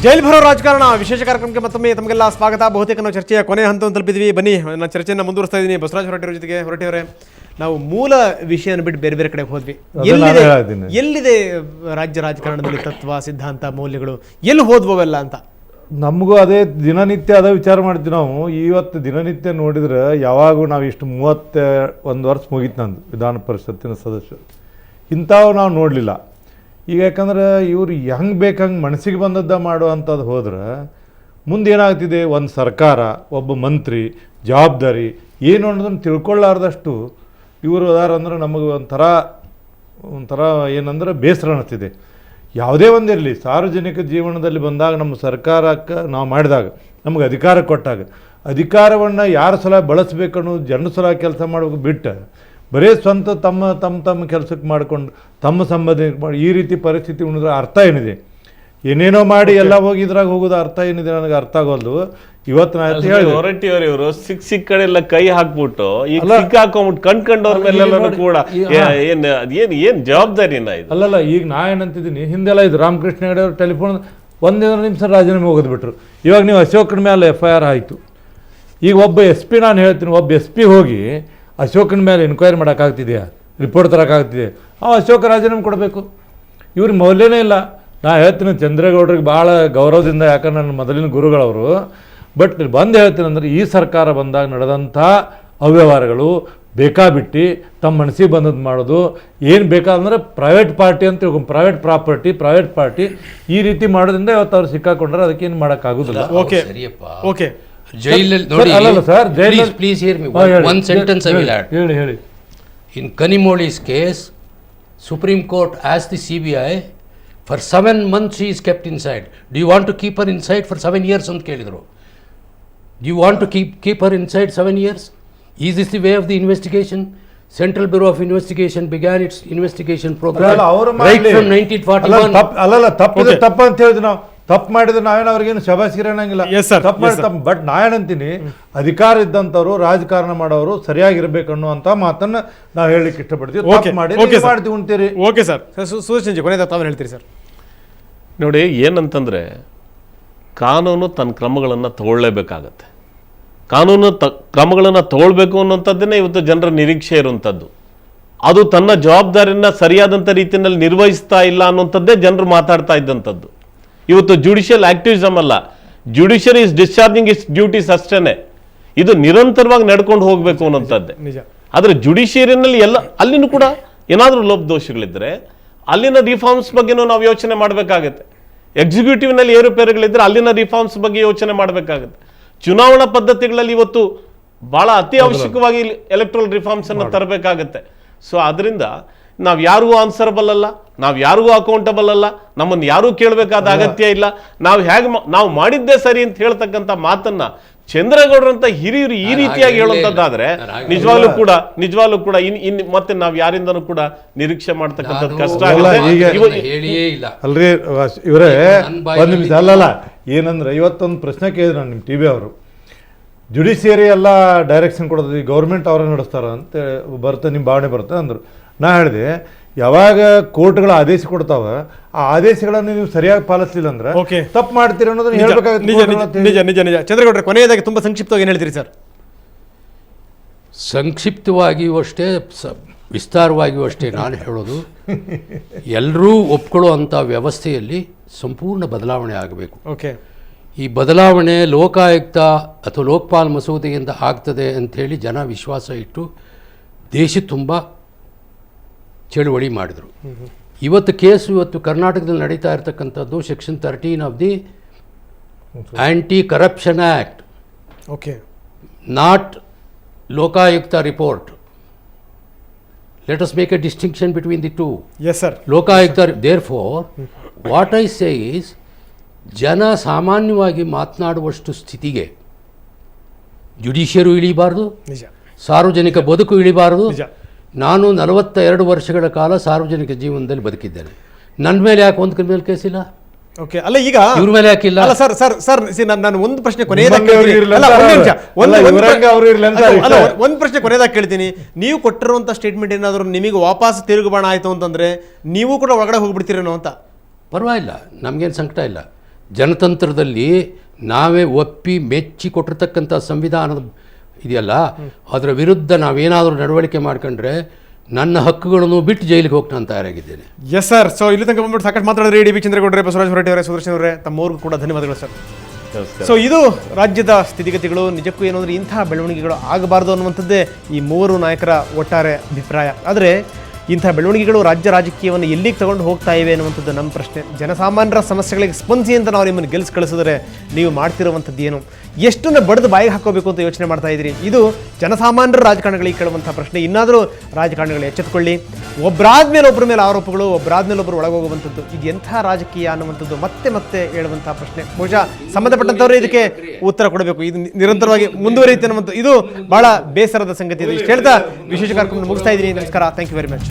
Jail ಭರೋ ರಾಜಕಾರಣ ವಿಶೇಷ ಕಾರ್ಯಕ್ರಮಕ್ಕೆ ಮತ್ತೊಮ್ಮೆ ತಮಗೆಲ್ಲ ಸ್ವಾಗತ. ಬಹುತೇಕ ನಾವು ಚರ್ಚೆಯ ಕೊನೆ ಹಂತವನ್ನು ತಲುಪಿದ್ವಿ. ಬನ್ನಿ, ನಾನು ಚರ್ಚೆಯನ್ನು ಮುಂದುವರಿಸ್ತಾ ಇದ್ದೀನಿ. ಬಸವರಾಜ ಹೊರಟ್ಟಿಯವರ ಜೊತೆಗೆ. ಹೊರಟ್ಟಿಯವರೇ, ನಾವು ಮೂಲ ವಿಷಯನ ಬಿಟ್ಟು ಬೇರೆ ಬೇರೆ ಕಡೆ ಹೋದ್ವಿ. ಎಲ್ಲಿದೆ ರಾಜ್ಯ ರಾಜಕಾರಣದಲ್ಲಿ ತತ್ವ, ಸಿದ್ಧಾಂತ, ಮೌಲ್ಯಗಳು ಎಲ್ಲಿ ಹೋದ್ವವೆಲ್ಲ ಅಂತ ನಮಗೂ ಅದೇ ದಿನನಿತ್ಯ ಅದೇ ವಿಚಾರ ಮಾಡ್ತೀವಿ ನಾವು. ಇವತ್ತು ದಿನನಿತ್ಯ ನೋಡಿದ್ರೆ ಯಾವಾಗೂ ನಾವು ಇಷ್ಟು 31 ವರ್ಷ ಮುಗೀತು ನಂದು ವಿಧಾನ ಪರಿಷತ್ತಿನ ಸದಸ್ಯರು. ಇಂಥವು ನಾವು ನೋಡಲಿಲ್ಲ. ಈಗ ಯಾಕಂದ್ರೆ ಇವರು ಹೆಂಗೆ ಬೇಕಂಗೆ ಮನಸ್ಸಿಗೆ ಬಂದದ್ದ ಮಾಡುವಂಥದ್ದು ಹೋದ್ರೆ ಮುಂದೆ ಏನಾಗ್ತಿದೆ, ಒಂದು ಸರ್ಕಾರ, ಒಬ್ಬ ಮಂತ್ರಿ ಜವಾಬ್ದಾರಿ ಏನು ಅನ್ನೋದನ್ನು ತಿಳ್ಕೊಳ್ಳಾರ್ದಷ್ಟು ಇವರು ಅದಾರಂದ್ರೆ ನಮಗೆ ಒಂಥರ ಏನಂದ್ರೆ ಬೇಸರ ಅನ್ನಿಸ್ತಿದೆ. ಯಾವುದೇ ಒಂದಿರಲಿ, ಸಾರ್ವಜನಿಕ ಜೀವನದಲ್ಲಿ ಬಂದಾಗ ನಮ್ಮ ಸರ್ಕಾರಕ್ಕೆ ನಾವು ಮಾಡಿದಾಗ, ನಮಗೆ ಅಧಿಕಾರ ಕೊಟ್ಟಾಗ, ಅಧಿಕಾರವನ್ನು ಯಾರ ಸಲ ಬಳಸಬೇಕನ್ನೋ ಜನರ ಸಲ ಕೆಲಸ ಮಾಡಬೇಕು ಬಿಟ್ಟು ಬರೀ ಸ್ವಂತ ತಮ್ಮ ಕೆಲಸಕ್ಕೆ ಮಾಡಿಕೊಂಡು ತಮ್ಮ ಸಂಬಂಧ ಮಾಡಿ ಈ ರೀತಿ ಪರಿಸ್ಥಿತಿ ಉಳಿದ್ರೆ ಅರ್ಥ ಏನಿದೆ? ಏನೇನೋ ಮಾಡಿ ಎಲ್ಲ ಹೋಗಿ ಇದ್ರಾಗ ಹೋಗೋದು ಅರ್ಥ ಏನಿದೆ ನನಗೆ ಅರ್ಥ ಆಗೋದು. ಇವತ್ತು ಹೊರಟ್ಟಿಯವರು ಇವರು ಸಿಕ್ಕ ಕಡೆ ಎಲ್ಲ ಕೈ ಹಾಕ್ಬಿಟ್ಟು ಈಗ ಸಿಕ್ಕಾಕೊಂಡ್ಬಿಟ್ಟು ಕಂಡ್ಕೊಂಡವ್ರ ಮೇಲೆಲ್ಲ ಕೂಡ ಏನ್ ಜವಾಬ್ದಾರಿನ ಇದು? ಅಲ್ಲಲ್ಲ, ಈಗ ನಾ ಏನಂತಿದ್ದೀನಿ, ಹಿಂದೆಲ್ಲ ಇದು ರಾಮಕೃಷ್ಣ ಹೆಗಡೆ ಅವ್ರ ಟೆಲಿಫೋನ್ 1 ನಿಮಿಷ ರಾಜೀನಾಮೆ ಹೋಗೋದ್ಬಿಟ್ರು. ಇವಾಗ ನೀವು ಅಶೋಕನ ಮೇಲೆ FIR ಆಯಿತು. ಈಗ ಒಬ್ಬ SP, ನಾನು ಹೇಳ್ತೀನಿ, ಒಬ್ಬ SP ಹೋಗಿ ಅಶೋಕನ ಮೇಲೆ ಎನ್ಕ್ವೈರಿ ಮಾಡೋಕ್ಕಾಗ್ತಿದೆಯಾ, ರಿಪೋರ್ಟ್ ತರೋಕ್ಕಾಗ್ತಿದೆ? ಅಶೋಕ ರಾಜೀನಾಮೆ ಕೊಡಬೇಕು. ಇವ್ರಿಗೆ ಮೌಲ್ಯನೇ ಇಲ್ಲ. ನಾ ಹೇಳ್ತೀನಿ, ಚಂದ್ರೇಗೌಡರಿಗೆ ಭಾಳ ಗೌರವದಿಂದ, ಯಾಕಂದ್ರೆ ನನ್ನ ಮೊದಲಿನ ಗುರುಗಳವರು. ಬಟ್ ಬಂದು ಹೇಳ್ತೀನಿ ಅಂದರೆ, ಈ ಸರ್ಕಾರ ಬಂದಾಗ ನಡೆದಂಥ ಅವ್ಯವಹಾರಗಳು ಬೇಕಾಬಿಟ್ಟು ತಮ್ಮ ಮನಸ್ಸಿಗೆ ಬಂದದ್ದು ಮಾಡೋದು, ಏನು ಬೇಕಾದಂದ್ರೆ ಪ್ರೈವೇಟ್ ಪಾರ್ಟಿ ಅಂತ ತಿಳ್ಕೊಂಡು ಪ್ರೈವೇಟ್ ಪ್ರಾಪರ್ಟಿ, ಪ್ರೈವೇಟ್ ಪಾರ್ಟಿ ಈ ರೀತಿ ಮಾಡೋದ್ರಿಂದ ಇವತ್ತು ಅವ್ರು ಸಿಕ್ಕಾಕೊಂಡ್ರೆ ಅದಕ್ಕೇನು ಮಾಡೋಕ್ಕಾಗೋದಿಲ್ಲ. ಓಕೆ ಅಲ್ಲಲ್ಲ sir, please hear me. One sentence I will add. ಹೇಳಿ. In Kanimoli's case, Supreme Court asked the CBI, for 7 months she is kept inside. Do you want to keep her inside for 7 years ಅಂತ ಕೇಳಿದ್ರು. Do you want to keep her inside 7 years? Is this the way of the investigation? Central Bureau of Investigation began its investigation program right from 1941. ಅಲ್ಲಲ್ಲ, ತಪ್ಪು ಅಂತ ಹೇಳಿದ್ವಿ ನಾವು. ತಪ್ಪು ಮಾಡಿದ್ರೆ ನಾವೇನು ಅವ್ರಿಗೇನು ಶಬಾಸಿಗೆ ಅನ್ನಂಗಿಲ್ಲ. ತಪ್ಪು ಮಾಡಿ ಬಟ್ ನಾವೇನಂತೀನಿ, ಅಧಿಕಾರ ಇದ್ದಂಥವ್ರು, ರಾಜಕಾರಣ ಮಾಡೋರು ಸರಿಯಾಗಿರ್ಬೇಕು ಅನ್ನುವಂಥ ಮಾತನ್ನು ನಾವು ಹೇಳಲಿಕ್ಕೆ ಇಷ್ಟಪಡ್ತೀವಿ. ಮಾಡ್ತೀವಿ ಉಂಟೀರಿ. Okay sir. ಸುದರ್ಶನ್ ಜಿ, ಕೊನೆಯದಾಗ ತಾವೇನು ಹೇಳ್ತೀರಿ ಸರ್? ನೋಡಿ, ಏನಂತಂದರೆ ಕಾನೂನು ತನ್ನ ಕ್ರಮಗಳನ್ನು ತಗೊಳ್ಳೇಬೇಕಾಗತ್ತೆ. ಕಾನೂನು ಕ್ರಮಗಳನ್ನು ತಗೊಳ್ಬೇಕು ಅನ್ನೋಂಥದ್ದನ್ನೇ ಇವತ್ತು ಜನರ ನಿರೀಕ್ಷೆ ಇರುವಂಥದ್ದು. ಅದು ತನ್ನ ಜವಾಬ್ದಾರಿಯನ್ನು ಸರಿಯಾದಂಥ ರೀತಿಯಲ್ಲಿ ನಿರ್ವಹಿಸ್ತಾ ಇಲ್ಲ ಅನ್ನುವಂಥದ್ದೇ ಜನರು ಮಾತಾಡ್ತಾ ಇದ್ದಂಥದ್ದು. ಇವತ್ತು ಜುಡಿಷಿಯಲ್ ಆಕ್ಟಿವಿಸಮ್ ಅಲ್ಲ, judiciary is discharging it's duties ಅಷ್ಟೇ. ಇದು ನಿರಂತರವಾಗಿ ನಡ್ಕೊಂಡು ಹೋಗಬೇಕು ಅನ್ನೋಂಥದ್ದೇ. ಆದರೆ ಜುಡಿಷಿಯರಿನಲ್ಲಿ ಅಲ್ಲಿನೂ ಕೂಡ ಏನಾದರೂ ಲೋಪದೋಷಗಳಿದ್ದರೆ ಅಲ್ಲಿನ ರಿಫಾರ್ಮ್ಸ್ ಬಗ್ಗೆನೂ ನಾವು ಯೋಚನೆ ಮಾಡಬೇಕಾಗತ್ತೆ. ಎಕ್ಸಿಕ್ಯೂಟಿವ್ನಲ್ಲಿ ಏರುಪೇರುಗಳಿದ್ದರೆ ಅಲ್ಲಿನ ರಿಫಾರ್ಮ್ಸ್ ಬಗ್ಗೆ ಯೋಚನೆ ಮಾಡಬೇಕಾಗುತ್ತೆ. ಚುನಾವಣಾ ಪದ್ಧತಿಗಳಲ್ಲಿ ಇವತ್ತು ಭಾಳ ಅತಿ ಅವಶ್ಯಕವಾಗಿ ಎಲೆಕ್ಟ್ರಲ್ ರಿಫಾರ್ಮ್ಸ್ ಅನ್ನು ತರಬೇಕಾಗತ್ತೆ. ಸೊ ಅದರಿಂದ ನಾವು ಯಾರಿಗೂ ಆನ್ಸರಬಲ್ ಅಲ್ಲ, ನಾವು ಯಾರಿಗೂ ಅಕೌಂಟಬಲ್ ಅಲ್ಲ, ನಮ್ಮನ್ನು ಯಾರೂ ಕೇಳಬೇಕಾದ ಅಗತ್ಯ ಇಲ್ಲ. ನಾವು ಮಾಡಿದ್ದೇ ಸರಿ ಅಂತ ಹೇಳ್ತಕ್ಕಂಥ ಮಾತನ್ನ ಚಂದ್ರೇಗೌಡರಂತ ಹಿರಿಯರು ಈ ರೀತಿಯಾಗಿ ಹೇಳುವಂತದ್ದಾದ್ರೆ ನಿಜವಾಗ್ಲೂ ಕೂಡ ಮತ್ತೆ ನಾವು ಯಾರಿಂದನೂ ಕೂಡ ನಿರೀಕ್ಷೆ ಮಾಡ್ತಕ್ಕಂಥದ್ದು ಕಷ್ಟ ಆಗುತ್ತೆ. ಅಲ್ರಿ ಇವರೇ, ಒಂದು ನಿಮಿಷ. ಅಲ್ಲಲ್ಲ, ಏನಂದ್ರೆ ಇವತ್ತೊಂದು ಪ್ರಶ್ನೆ ಕೇಳಿದ್ರು ನಾನು, ನಿಮ್ಮ TV ಅವರು, ಜುಡಿಷಿಯರಿ ಎಲ್ಲ ಡೈರೆಕ್ಷನ್ ಕೊಡೋದು ಗೌರ್ಮೆಂಟ್ ಅವರೇ ನಡೆಸ್ತಾರ ಅಂತ ಬರುತ್ತೆ, ನಿಮ್ಮ ಭಾವನೆ ಬರುತ್ತೆ ಅಂದರು. ನಾ ಹೇಳಿದೆ, ಯಾವಾಗ ಕೋರ್ಟ್ಗಳ ಆದೇಶ ಕೊಡ್ತಾವ, ಆ ಆದೇಶಗಳನ್ನು ನೀವು ಸರಿಯಾಗಿ ಪಾಲಿಸಲಿಲ್ಲ ಅಂದ್ರೆ ತಪ್ಪು ಮಾಡ್ತೀರಿ ಅನ್ನೋದನ್ನ ಹೇಳ್ಬೇಕಾಗುತ್ತೆ. ನಿಜ. ಚಂದ್ರಗೌಡ್ರೆ, ಕೊನೆಯದಾಗಿ ತುಂಬ ಸಂಕ್ಷಿಪ್ತವಾಗಿ ಏನು ಹೇಳ್ತೀರಿ ಸರ್? ಸಂಕ್ಷಿಪ್ತವಾಗಿಯೂ ಅಷ್ಟೇ, ವಿಸ್ತಾರವಾಗಿಯೂ ಅಷ್ಟೇ ನಾನು ಹೇಳೋದು, ಎಲ್ಲರೂ ಒಪ್ಕೊಳ್ಳುವಂಥ ವ್ಯವಸ್ಥೆಯಲ್ಲಿ ಸಂಪೂರ್ಣ ಬದಲಾವಣೆ ಆಗಬೇಕು. ಈ ಬದಲಾವಣೆ ಲೋಕಾಯುಕ್ತ ಅಥವಾ ಲೋಕಪಾಲ್ ಮಸೂದೆಯಿಂದ ಆಗ್ತದೆ ಅಂಥೇಳಿ ಜನ ವಿಶ್ವಾಸ ಇಟ್ಟು ದೇಶ ತುಂಬ ಚಳುವಳಿ ಮಾಡಿದರು. ಇವತ್ತು ಕರ್ನಾಟಕದಲ್ಲಿ ನಡೀತಾ ಇರತಕ್ಕಂಥದ್ದು section 13 of the anti corruption act, not Lokayukta report. Let us make A distinction between the two. Lokayukta, therefore what I say is, ಜನ ಸಾಮಾನ್ಯವಾಗಿ ಮಾತನಾಡುವಷ್ಟು ಸ್ಥಿತಿಗೆ ಜುಡಿಷಿಯರು ಇಳಿಬಾರ್ದು, ಸಾರ್ವಜನಿಕ ಬದುಕು ಇಳಿಬಾರ್ದು. ನಾನು 42 ವರ್ಷಗಳ ಕಾಲ ಸಾರ್ವಜನಿಕ ಜೀವನದಲ್ಲಿ ಬದುಕಿದ್ದೇನೆ. ನನ್ನ ಮೇಲೆ ಯಾಕೆ ಒಂದು ಕ್ರಿಮಿನಲ್ ಕೇಸ್ ಇಲ್ಲ? ಅಲ್ಲ, ಈಗ ಇವ್ರ ಮೇಲೆ ಯಾಕಿಲ್ಲ? ನಾನು ಒಂದು ಪ್ರಶ್ನೆ ಕೊನೆಯದಾಗಿ ಕೇಳ್ತೀನಿ. ನೀವು ಕೊಟ್ಟಿರುವಂಥ ಸ್ಟೇಟ್ಮೆಂಟ್ ಏನಾದರೂ ನಿಮಗೆ ವಾಪಸ್ ತಿರುಗುಬಾಣ ಆಯಿತು ಅಂತಂದ್ರೆ ನೀವು ಕೂಡ ಒಳಗಡೆ ಹೋಗ್ಬಿಡ್ತೀರೇನೋ ಅಂತ? ಪರವಾಗಿಲ್ಲ, ನಮಗೇನು ಸಂಕಟ ಇಲ್ಲ. ಜನತಂತ್ರದಲ್ಲಿ ನಾವೇ ಒಪ್ಪಿ ಮೆಚ್ಚಿ ಕೊಟ್ಟಿರ್ತಕ್ಕಂಥ ಸಂವಿಧಾನದ ಇದೆಯಲ್ಲ, ಅದರ ವಿರುದ್ಧ ನಾವೇನಾದರೂ ನಡವಳಿಕೆ ಮಾಡ್ಕೊಂಡ್ರೆ ನನ್ನ ಹಕ್ಕುಗಳನ್ನು ಬಿಟ್ಟು ಜೈಲಿಗೆ ಹೋಗಿ ನಾನು ತಯಾರಾಗಿದ್ದೇನೆ. Yes sir. ಸೊ ಇಲ್ಲಿ ತನಕ ಬಂದ್ಬಿಟ್ಟು ಸಾಕಷ್ಟು ಮಾತಾಡಿದ್ರಿ ಡಿ ಬಿ ಚಂದ್ರೇಗೌಡರೇ, ಬಸವರಾಜ ಹೊರಟ್ಟಿ ಅವರೇ, ಸುದರ್ಶನ್ ಅವರೇ, ತಮ್ಮವ್ರಿಗೂ ಕೂಡ ಧನ್ಯವಾದಗಳು ಸರ್. ಸೊ ಇದು ರಾಜ್ಯದ ಸ್ಥಿತಿಗತಿಗಳು. ನಿಜಕ್ಕೂ ಏನು ಅಂದರೆ ಇಂತಹ ಬೆಳವಣಿಗೆಗಳು ಆಗಬಾರ್ದು ಅನ್ನುವಂಥದ್ದೇ ಈ ಮೂವರು ನಾಯಕರ ಒಟ್ಟಾರೆ ಅಭಿಪ್ರಾಯ. ಆದರೆ ಇಂಥ ಬೆಳವಣಿಗೆಗಳು ರಾಜ್ಯ ರಾಜಕೀಯವನ್ನು ಎಲ್ಲಿಗೆ ತಗೊಂಡು ಹೋಗ್ತಾ ಇವೆ ಅನ್ನುವಂಥದ್ದು ನಮ್ಮ ಪ್ರಶ್ನೆ. ಜನಸಾಮಾನ್ಯರ ಸಮಸ್ಯೆಗಳಿಗೆ ಸ್ಪಂದಿಸಿ ಅಂತ ನಾವು ನಿಮ್ಮನ್ನು ಗೆಲ್ಲಿಸಿ ಕಳಿಸಿದ್ರೆ ನೀವು ಮಾಡ್ತಿರುವಂಥದ್ದು ಏನು? ಎಷ್ಟನ್ನು ಬಡ್ದು ಬಾಯಿಗೆ ಹಾಕೋಬೇಕು ಅಂತ ಯೋಚನೆ ಮಾಡ್ತಾ ಇದ್ದೀರಿ? ಇದು ಜನಸಾಮಾನ್ಯರ ರಾಜಕಾರಣಿಗಳಿಗೆ ಕೇಳುವಂಥ ಪ್ರಶ್ನೆ. ಇನ್ನಾದರೂ ರಾಜಕಾರಣಿಗಳು ಎಚ್ಚೆತ್ತುಕೊಳ್ಳಿ. ಒಬ್ಬರಾದ್ಮೇಲೆ ಒಬ್ಬರ ಮೇಲೆ ಆರೋಪಗಳು, ಒಬ್ಬರಾದ್ಮೇಲೆ ಒಬ್ಬರು ಒಳಗೋಗುವಂಥದ್ದು, ಇದು ಎಂಥ ರಾಜಕೀಯ ಅನ್ನುವಂಥದ್ದು ಮತ್ತೆ ಮತ್ತೆ ಹೇಳುವಂಥ ಪ್ರಶ್ನೆ. ಬಹುಶಃ ಸಂಬಂಧಪಟ್ಟಂಥವರೇ ಇದಕ್ಕೆ ಉತ್ತರ ಕೊಡಬೇಕು. ಇದು ನಿರಂತರವಾಗಿ ಮುಂದುವರಿಯುತ್ತೆ ಅನ್ನುವಂಥ ಇದು ಬಹಳ ಬೇಸರದ ಸಂಗತಿ. ಇದು ಇಷ್ಟು ಹೇಳ್ತಾ ವಿಶೇಷ ಕಾರ್ಯಕ್ರಮ ಮುಗಿಸ್ತಾ ಇದ್ದೀನಿ. ನಮಸ್ಕಾರ. Thank you very much.